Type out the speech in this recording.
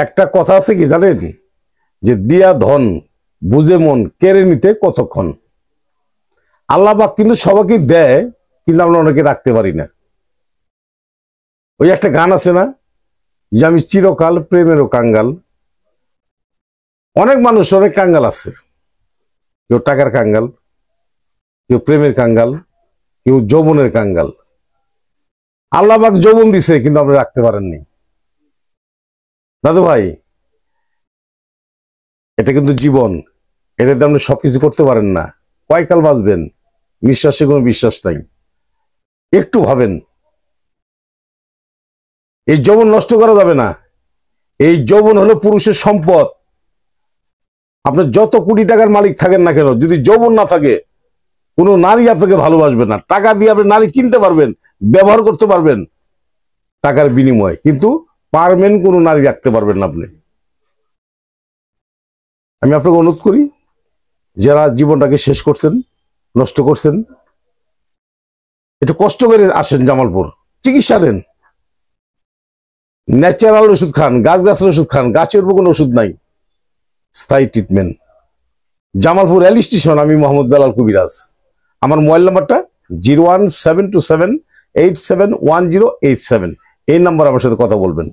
একটা কথা আছে কি জানেন, যে দিয়া ধন বুঝে মন কেড়ে নিতে কতক্ষণ। আল্লাহ পাক কিন্তু সবাইকে দেয়, কিন্তু আমরা অনেকে রাখতে পারি না। ওই একটা গান আছে না, যে আমি চিরকাল প্রেমেরও কাঙ্গাল। অনেক মানুষ অনেক কাঙ্গাল আছে, কেউ টাকার কাঙ্গাল, কেউ প্রেমের কাঙ্গাল, কেউ যৌবনের কাঙ্গাল। আল্লাহ পাক যৌবন দিছে, কিন্তু আপনি রাখতে পারেননি। দাদু ভাই, এটা কিন্তু জীবন, এটাতে আপনি সবকিছু করতে পারেন না। কয়কাল বাঁচবেন, নিঃশ্বাসে কোনো বিশ্বাস নাই। একটু ভাবেন, এই যৌবন নষ্ট করা যাবে না। এই যৌবন হলো পুরুষের সম্পদ। আপনার যত কোটি টাকার মালিক থাকেন না কেন, যদি যৌবন না থাকে, কোনো নারী আপনাকে ভালোবাসবে না। টাকা দিয়ে আপনি নারী কিনতে পারবেন, ব্যবহার করতে পারবেন টাকার বিনিময়ে, কিন্তু পারবেন কোনো নারী রাখতে পারবেন না আপনি। আমি আপনাকে অনুরোধ করি, যারা জীবনটাকে শেষ করছেন, নষ্ট করছেন, একটু কষ্ট করে আসেন জামালপুর, চিকিৎসা নেন, ন্যাচারাল ওষুধ খান, গাছের ওষুধ খান। গাছের উপর কোনো ওষুধ নাই, স্থায়ী ট্রিটমেন্ট। জামালপুর রেল স্টেশন, আমি মোহাম্মদ বেলাল কবিরাজ। আমার মোবাইল নাম্বারটা 01727871087। এই নাম্বার আমার সাথে কথা বলবেন।